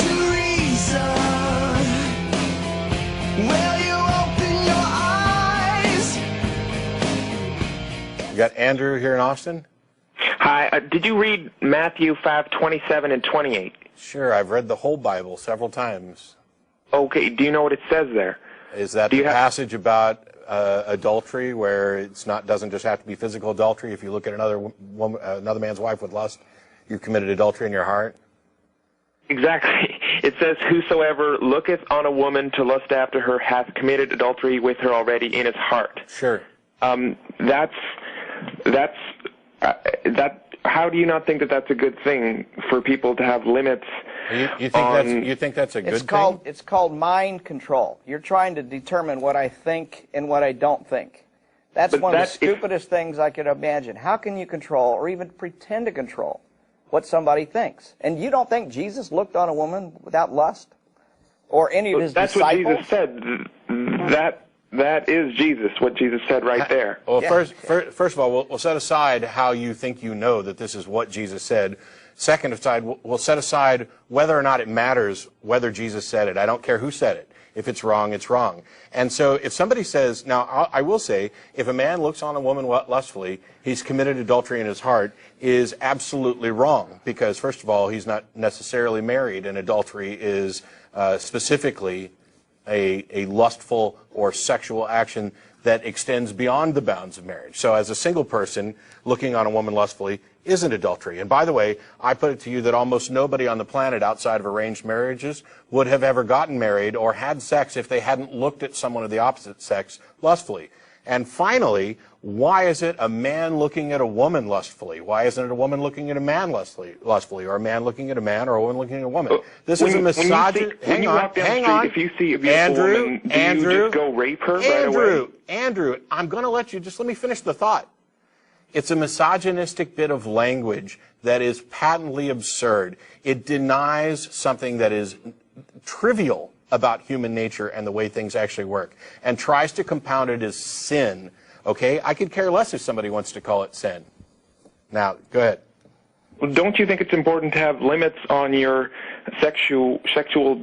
to reason. Will you open your eyes? You got Andrew here in Austin? Hi. Did you read Matthew 5:27 and 28? Sure, I've read the whole Bible several times. Okay. Do you know what it says there? Is that the passage about adultery, where it's not doesn't just have to be physical adultery? If you look at another woman, another man's wife with lust, you've committed adultery in your heart? Exactly. It says, "Whosoever looketh on a woman to lust after her hath committed adultery with her already in his heart." Sure. How do you not think that that's a good thing for people to have limits? You think that's a good thing? It's called mind control. You're trying to determine what I think and what I don't think. That's one of the stupidest things I could imagine. How can you control or even pretend to control what somebody thinks? And you don't think Jesus looked on a woman without lust? Or any of his disciples? That's what Jesus said. That is Jesus, what Jesus said right there. Well, first of all, we'll set aside how you think you know that this is what Jesus said. Second aside, we'll set aside whether or not it matters whether Jesus said it. I don't care who said it. If it's wrong, it's wrong. And so if somebody says, now I will say, if a man looks on a woman lustfully, he's committed adultery in his heart, is absolutely wrong. Because first of all, he's not necessarily married, and adultery is specifically a lustful or sexual action that extends beyond the bounds of marriage. So as a single person looking on a woman lustfully isn't adultery. And by the way, I put it to you that almost nobody on the planet outside of arranged marriages would have ever gotten married or had sex if they hadn't looked at someone of the opposite sex lustfully. And finally, why is it a man looking at a woman lustfully? Why isn't it a woman looking at a man lustfully, or a man looking at a man, or a woman looking at a woman? This is a misogynist. Hang on. If you see a beautiful woman, do you just go rape her right away? Andrew, I'm going to let you, just let me finish the thought. It's a misogynistic bit of language that is patently absurd. It denies something that is trivial about human nature and the way things actually work, and tries to compound it as sin. Okay? I could care less if somebody wants to call it sin. Now, go ahead. Well, don't you think it's important to have limits on your sexual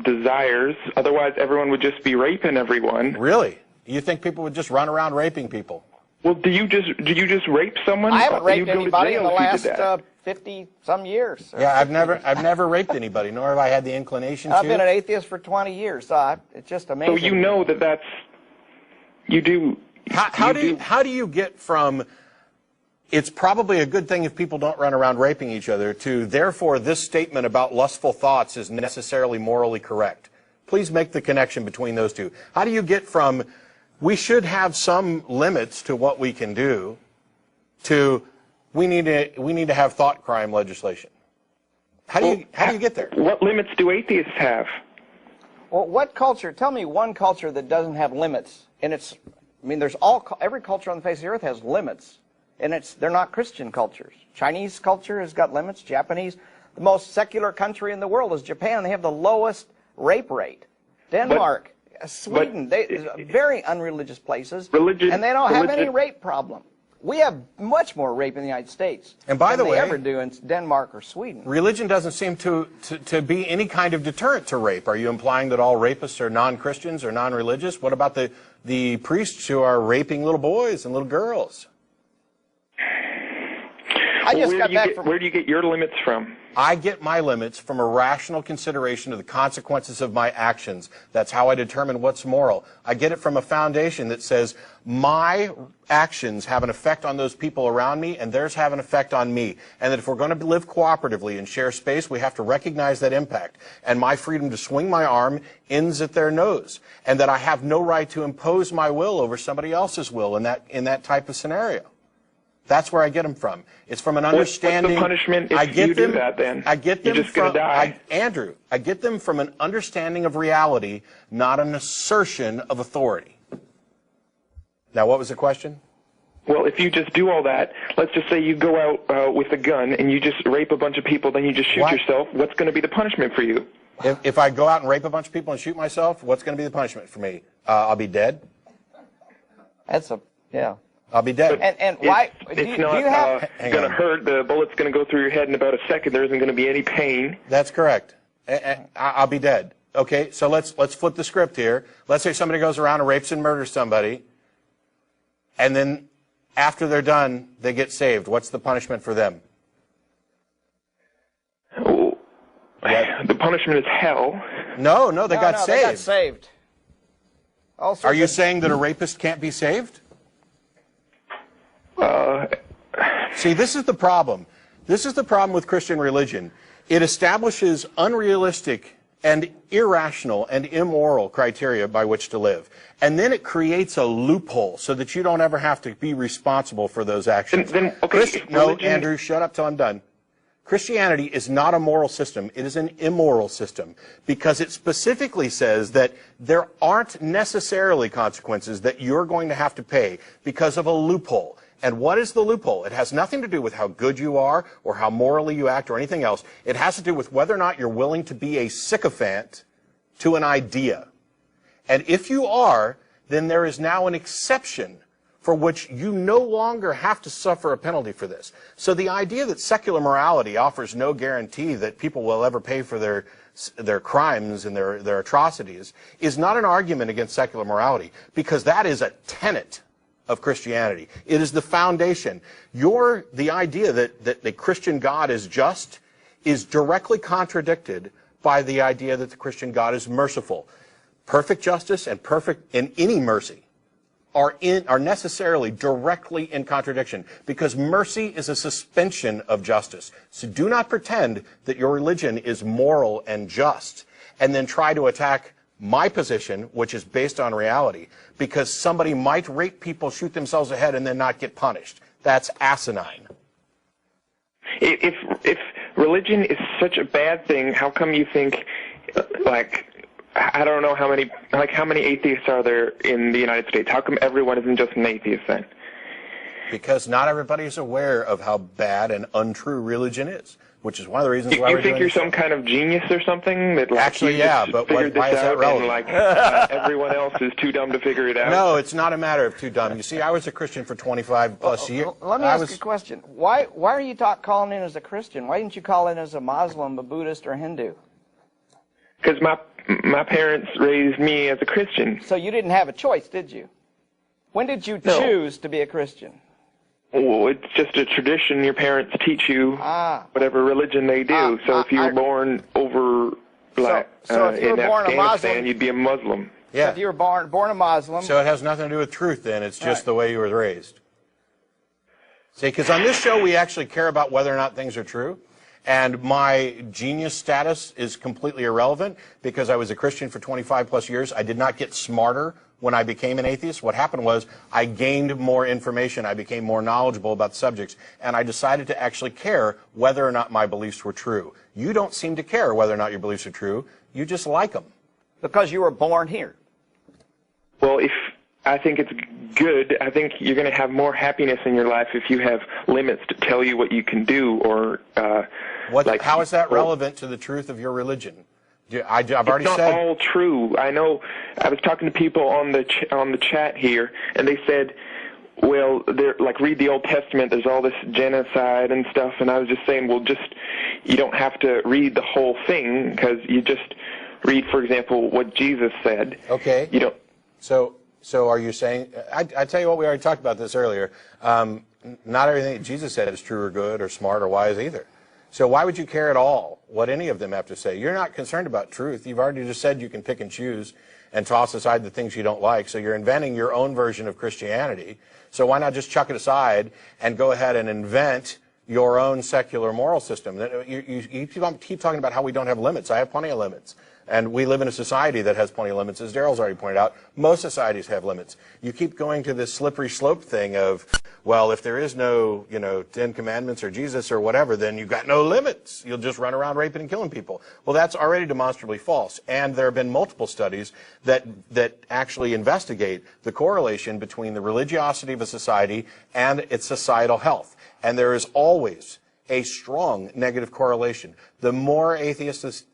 desires? Otherwise, everyone would just be raping everyone. Really? You think people would just run around raping people? Well, do you just rape someone? I haven't raped anybody in the last 50-some years. Yeah, I've never raped anybody, nor have I had the inclination to. I've been an atheist for 20 years, so it's just amazing. So you know that's you do. How do you get from it's probably a good thing if people don't run around raping each other to therefore this statement about lustful thoughts is necessarily morally correct? Please make the connection between those two. How do you get from we should have some limits to what we can do to we need to have thought crime legislation? How do you get there? What limits do atheists have? Well, what culture? Tell me one culture that doesn't have limits. And every culture on the face of the earth has limits, and they're not Christian cultures. Chinese culture has got limits. Japanese, the most secular country in the world is Japan. They have the lowest rape rate. Denmark, Sweden, very unreligious places, and they don't have any rape problem. We have much more rape in the United States and by the way, they ever do in Denmark or Sweden. Religion doesn't seem to be any kind of deterrent to rape. Are you implying that all rapists are non-Christians or non-religious? What about the priests who are raping little boys and little girls? Where do you get your limits from? I get my limits from a rational consideration of the consequences of my actions. That's how I determine what's moral. I get it from a foundation that says my actions have an effect on those people around me, and theirs have an effect on me. And that if we're going to live cooperatively and share space, we have to recognize that impact. And my freedom to swing my arm ends at their nose. And that I have no right to impose my will over somebody else's will in that type of scenario. That's where I get them from. It's from an understanding. What's the punishment if you do that then? I get them You're just going to die. Andrew, I get them from an understanding of reality, not an assertion of authority. Now, what was the question? Well, if you just do all that, let's just say you go out with a gun and you just rape a bunch of people, then you just shoot yourself. What's going to be the punishment for you? If I go out and rape a bunch of people and shoot myself, what's going to be the punishment for me? I'll be dead. Yeah. I'll be dead. And why? It's not going to hurt. The bullet's going to go through your head in about a second. There isn't going to be any pain. That's correct. I'll be dead. Okay, so let's flip the script here. Let's say somebody goes around and rapes and murders somebody, and then after they're done, they get saved. What's the punishment for them? Oh, the punishment is hell. No, they got saved. They got saved. Are you saying that a rapist can't be saved? See, this is the problem. This is the problem with Christian religion. It establishes unrealistic and irrational and immoral criteria by which to live. And then it creates a loophole so that you don't ever have to be responsible for those actions. No, Andrew, shut up till I'm done. Christianity is not a moral system. It is an immoral system because it specifically says that there aren't necessarily consequences that you're going to have to pay because of a loophole. And what is the loophole? It has nothing to do with how good you are or how morally you act or anything else. It has to do with whether or not you're willing to be a sycophant to an idea. And if you are, then there is now an exception for which you no longer have to suffer a penalty for this. So the idea that secular morality offers no guarantee that people will ever pay for their crimes and their atrocities is not an argument against secular morality, because that is a tenet of Christianity. It is the foundation. The idea that the Christian God is just is directly contradicted by the idea that the Christian God is merciful. Perfect justice and any mercy are necessarily directly in contradiction, because mercy is a suspension of justice. So do not pretend that your religion is moral and just and then try to attack my position, which is based on reality, because somebody might rape people, shoot themselves ahead, and then not get punished. That's asinine. If religion is such a bad thing, how come you think, I don't know how many atheists are there in the United States? How come everyone isn't just an atheist then? Because not everybody is aware of how bad and untrue religion is, which is one of the reasons why you think you're some kind of genius or something? That Actually, yeah, but why is that relevant? And, everyone else is too dumb to figure it out? No, it's not a matter of too dumb. You see, I was a Christian for 25 plus years. Let me ask you a question. Why are you calling in as a Christian? Why didn't you call in as a Muslim, a Buddhist, or a Hindu? Because my parents raised me as a Christian. So you didn't have a choice, did you? When did you choose to be a Christian? Well, it's just a tradition. Your parents teach you whatever religion they do. So if you were born over in Afghanistan, you'd be a Muslim. Yeah. So if you were born a Muslim. So it has nothing to do with truth then. It's just the way you were raised. See, because on this show we actually care about whether or not things are true. And my genius status is completely irrelevant because I was a Christian for 25 plus years. I did not get smarter when I became an atheist. What happened was I gained more information. I became more knowledgeable about the subjects. And I decided to actually care whether or not my beliefs were true. You don't seem to care whether or not your beliefs are true. You just like them. Because you were born here. Well, I think it's good. I think you're going to have more happiness in your life if you have limits to tell you what you can do, or how is that relevant to the truth of your religion? I've already said. It's not all true. I know. I was talking to people on the chat here, and they said, well, they're read the Old Testament. There's all this genocide and stuff, and I was just saying, well, you don't have to read the whole thing, because you just read, for example, what Jesus said. Okay. You don't. So are you saying? I tell you what, we already talked about this earlier. Not everything that Jesus said is true or good or smart or wise either. So why would you care at all what any of them have to say? You're not concerned about truth. You've already just said you can pick and choose and toss aside the things you don't like. So you're inventing your own version of Christianity. So why not just chuck it aside and go ahead and invent your own secular moral system? You keep talking about how we don't have limits. I have plenty of limits. And we live in a society that has plenty of limits. As Daryl's already pointed out, most societies have limits. You keep going to this slippery slope thing of, well, if there is no, 10 Commandments or Jesus or whatever, then you've got no limits. You'll just run around raping and killing people. Well, that's already demonstrably false. And there have been multiple studies that actually investigate the correlation between the religiosity of a society and its societal health. And there is always a strong negative correlation. The more atheistic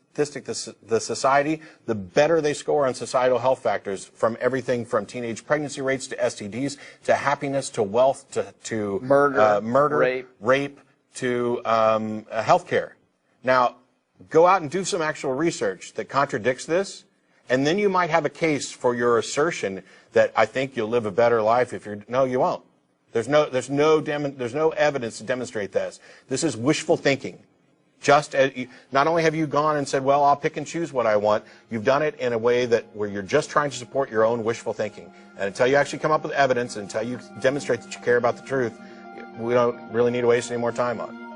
the society, the better they score on societal health factors, from everything from teenage pregnancy rates to STDs to happiness to wealth to murder, rape to health care. Now, Go out and do some actual research that contradicts this, and then you might have a case for your assertion that I think you'll live a better life if you're. No, you won't. There's no evidence to demonstrate this. This is wishful thinking. Just as not only have you gone and said, well, I'll pick and choose what I want, you've done it in a way where you're just trying to support your own wishful thinking. And until you actually come up with evidence, until you demonstrate that you care about the truth, we don't really need to waste any more time on it.